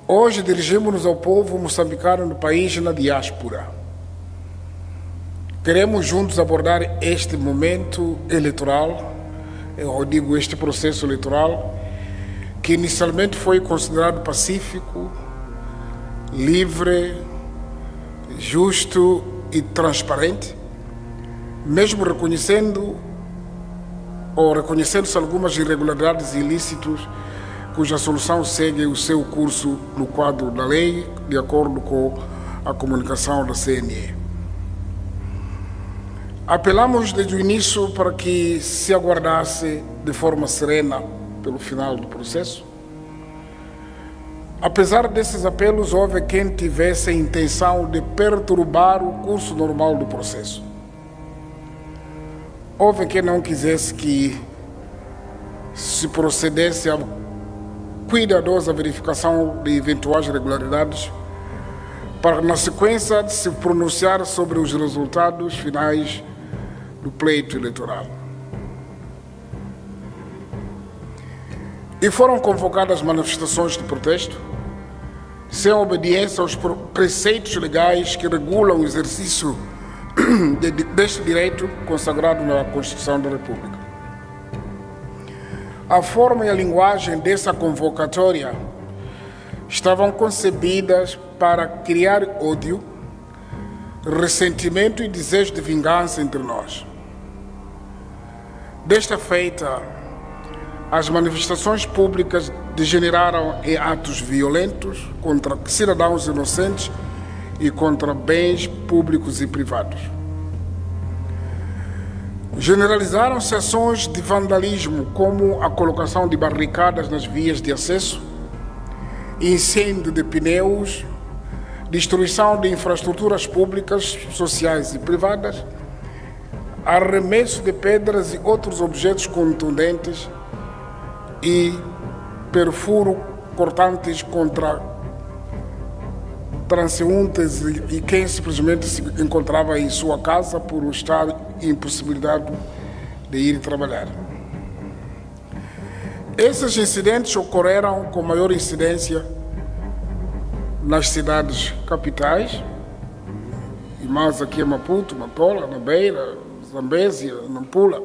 Hoje dirigimos-nos ao povo moçambicano no país e na diáspora. Queremos juntos abordar este momento eleitoral, eu digo este processo eleitoral, que inicialmente foi considerado pacífico, livre, justo e transparente, mesmo reconhecendo-se algumas irregularidades e ilícitos cuja solução segue o seu curso no quadro da lei, de acordo com a comunicação da CNE. Apelamos desde o início para que se aguardasse de forma serena pelo final do processo. Apesar desses apelos, houve quem tivesse a intenção de perturbar o curso normal do processo. Houve quem não quisesse que se procedesse a cuidadosa verificação de eventuais irregularidades para, na sequência, de se pronunciar sobre os resultados finais do pleito eleitoral. E foram convocadas manifestações de protesto, sem obediência aos preceitos legais que regulam o exercício deste direito consagrado na Constituição da República. A forma e a linguagem dessa convocatória estavam concebidas para criar ódio, ressentimento e desejo de vingança entre nós. Desta feita, as manifestações públicas degeneraram em atos violentos contra cidadãos inocentes e contra bens públicos e privados. Generalizaram-se ações de vandalismo, como a colocação de barricadas nas vias de acesso, incêndio de pneus, destruição de infraestruturas públicas, sociais e privadas, arremesso de pedras e outros objetos contundentes e perfuro cortantes contra transeuntes e quem simplesmente se encontrava em sua casa por estar impossibilitado de ir trabalhar. Esses incidentes ocorreram com maior incidência nas cidades capitais, e mais aqui em Maputo, Matola, na Beira, Zambésia, Nampula.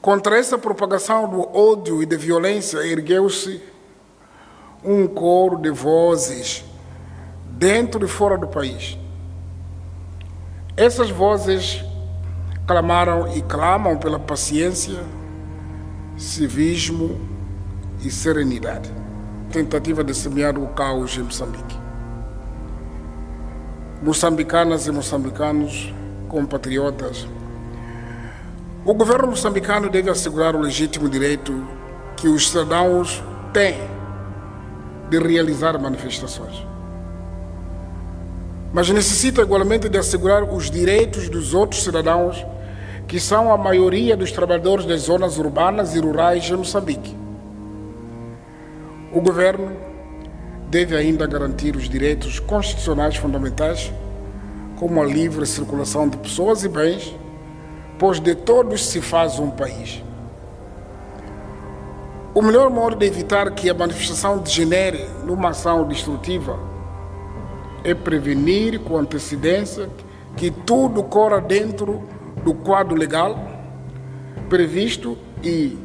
Contra essa propagação do ódio e da violência ergueu-se um coro de vozes dentro e fora do país. Essas vozes clamaram e clamam pela paciência, civismo e serenidade. Tentativa de semear o caos em Moçambique. Moçambicanas e moçambicanos, compatriotas, o governo moçambicano deve assegurar o legítimo direito que os cidadãos têm de realizar manifestações. Mas necessita igualmente de assegurar os direitos dos outros cidadãos, que são a maioria dos trabalhadores das zonas urbanas e rurais de Moçambique. O governo deve ainda garantir os direitos constitucionais fundamentais, como a livre circulação de pessoas e bens, pois de todos se faz um país. O melhor modo de evitar que a manifestação degenere numa ação destrutiva é prevenir com antecedência que tudo corra dentro do quadro legal previsto e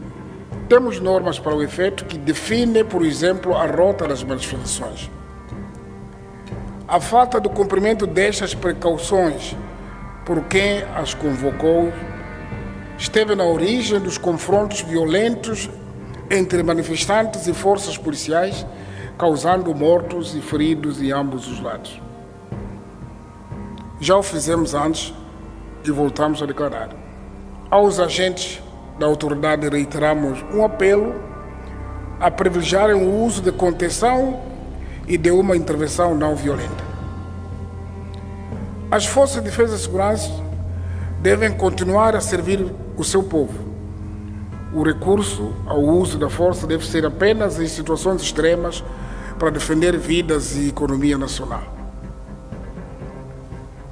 temos normas para o efeito que definem, por exemplo, a rota das manifestações. A falta do cumprimento destas precauções por quem as convocou esteve na origem dos confrontos violentos entre manifestantes e forças policiais, causando mortos e feridos em ambos os lados. Já o fizemos antes e voltamos a declarar. Aos agentes da autoridade reiteramos um apelo a privilegiarem o uso de contenção e de uma intervenção não violenta. As forças de defesa e segurança devem continuar a servir o seu povo. O recurso ao uso da força deve ser apenas em situações extremas para defender vidas e economia nacional.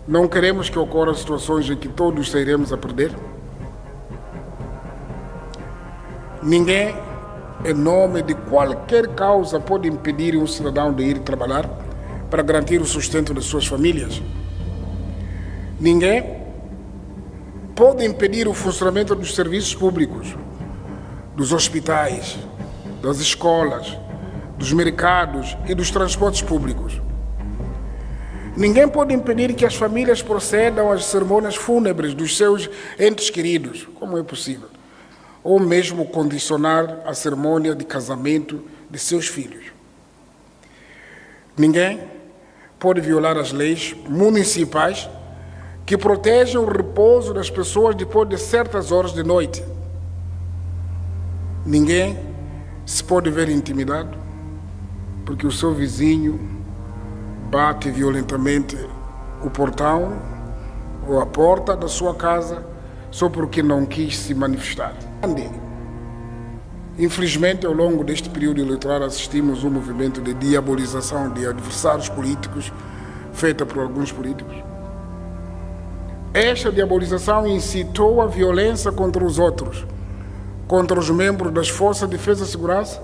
Não queremos que ocorram situações em que todos sairemos a perder. Ninguém em nome de qualquer causa, pode impedir um cidadão de ir trabalhar para garantir o sustento de suas famílias. Ninguém pode impedir o funcionamento dos serviços públicos, dos hospitais, das escolas, dos mercados e dos transportes públicos. Ninguém pode impedir que as famílias procedam às cerimônias fúnebres dos seus entes queridos, como é possível, ou mesmo condicionar a cerimônia de casamento de seus filhos. Ninguém pode violar as leis municipais que protegem o repouso das pessoas depois de certas horas de noite. Ninguém se pode ver intimidado porque o seu vizinho bate violentamente o portão ou a porta da sua casa só porque não quis se manifestar. Infelizmente, ao longo deste período eleitoral, assistimos um movimento de diabolização de adversários políticos feita por alguns políticos. Esta diabolização incitou a violência contra os outros, contra os membros das Forças de Defesa e Segurança,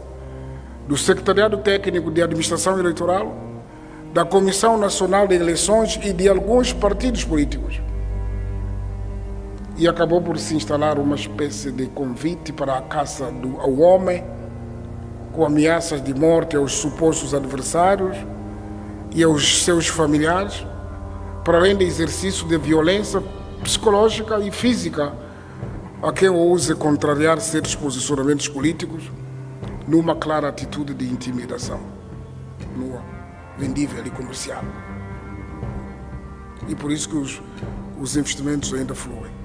do Secretariado Técnico de Administração Eleitoral, da Comissão Nacional de Eleições e de alguns partidos políticos. E acabou por se instalar uma espécie de convite para a caça ao homem, com ameaças de morte aos supostos adversários e aos seus familiares, para além do exercício de violência psicológica e física a quem ouse contrariar certos posicionamentos políticos numa clara atitude de intimidação, no vendível e comercial. E por isso que os investimentos ainda fluem.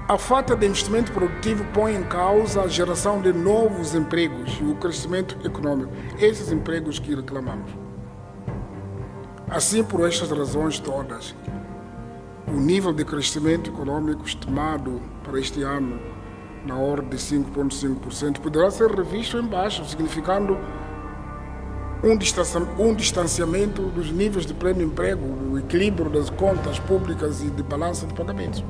A falta de investimento produtivo põe em causa a geração de novos empregos e o crescimento econômico. Esses empregos que reclamamos. Assim, por estas razões todas, o nível de crescimento econômico estimado para este ano, na ordem de 5,5%, poderá ser revisto em baixo, significando um distanciamento dos níveis de pleno emprego, o equilíbrio das contas públicas e de balança de pagamentos.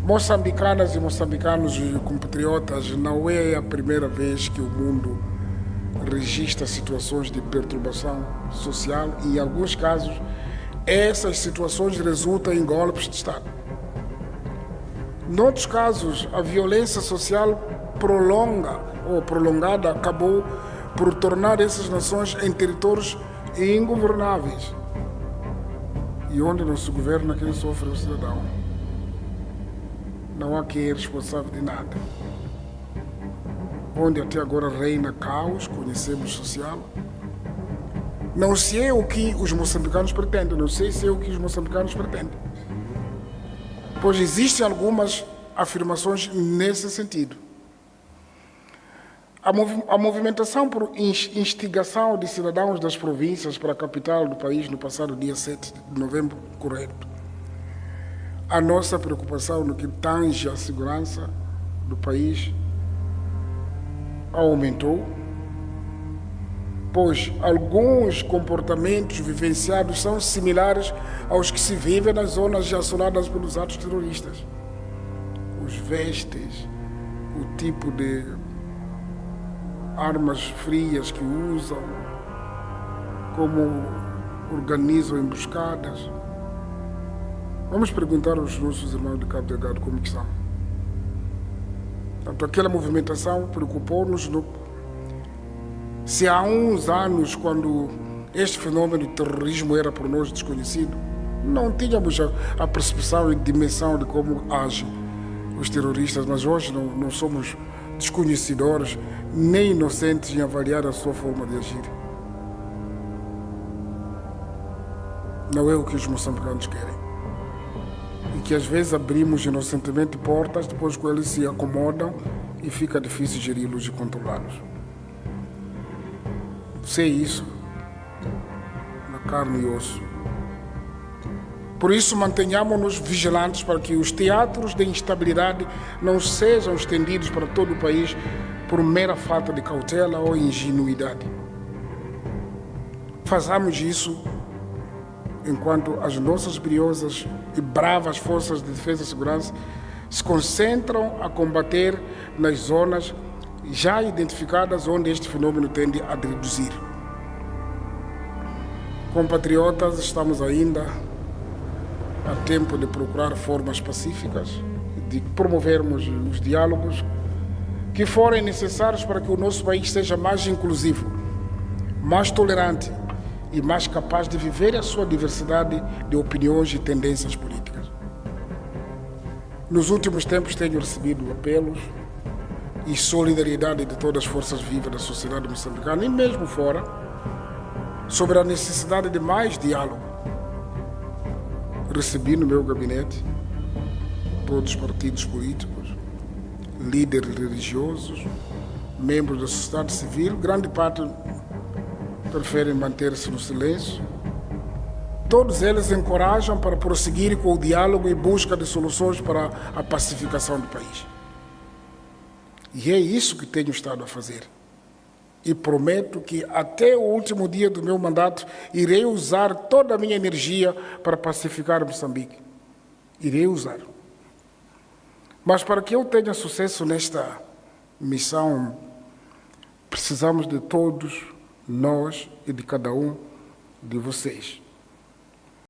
Moçambicanas e moçambicanos e compatriotas, não é a primeira vez que o mundo registra situações de perturbação social e, em alguns casos, essas situações resultam em golpes de Estado. Noutros casos, a violência social prolongada acabou por tornar essas nações em territórios ingovernáveis. E onde não se governa, quem sofre é o cidadão. Não há quem é responsável de nada. Onde até agora reina caos, conhecemos social. Não sei o que os moçambicanos pretendem, não sei se é o que os moçambicanos pretendem. Pois existem algumas afirmações nesse sentido. A movimentação por instigação de cidadãos das províncias para a capital do país no passado dia 7 de novembro correto. A nossa preocupação no que tange à segurança do país aumentou, pois alguns comportamentos vivenciados são similares aos que se vivem nas zonas assoladas pelos atos terroristas. Os vestes, o tipo de armas frias que usam, como organizam emboscadas. Vamos perguntar aos nossos irmãos de Cabo Delgado como que são. Portanto, aquela movimentação preocupou-nos. Se há uns anos, quando este fenômeno de terrorismo era por nós desconhecido, não tínhamos a percepção e dimensão de como agem os terroristas, mas hoje não somos desconhecedores nem inocentes em avaliar a sua forma de agir. Não é o que os moçambicanos querem. E que às vezes abrimos inocentemente portas, depois que eles se acomodam e fica difícil geri-los e controlá-los. Sei isso na carne e osso. Por isso, mantenhamos-nos vigilantes para que os teatros de instabilidade não sejam estendidos para todo o país por mera falta de cautela ou ingenuidade. Façamos isso enquanto as nossas brilhosas e bravas forças de defesa e segurança se concentram a combater nas zonas já identificadas onde este fenômeno tende a reduzir. Compatriotas, estamos ainda a tempo de procurar formas pacíficas de promovermos os diálogos que forem necessários para que o nosso país seja mais inclusivo, mais tolerante e mais capaz de viver a sua diversidade de opiniões e tendências políticas. Nos últimos tempos tenho recebido apelos e solidariedade de todas as forças vivas da sociedade moçambicana e mesmo fora sobre a necessidade de mais diálogo. Recebi no meu gabinete todos os partidos políticos, líderes religiosos, membros da sociedade civil, grande parte preferem manter-se no silêncio. Todos eles encorajam para prosseguir com o diálogo e busca de soluções para a pacificação do país. E é isso que tenho estado a fazer. E prometo que até o último dia do meu mandato irei usar toda a minha energia para pacificar Moçambique. Irei usar. Mas para que eu tenha sucesso nesta missão, precisamos de todos nós e de cada um de vocês.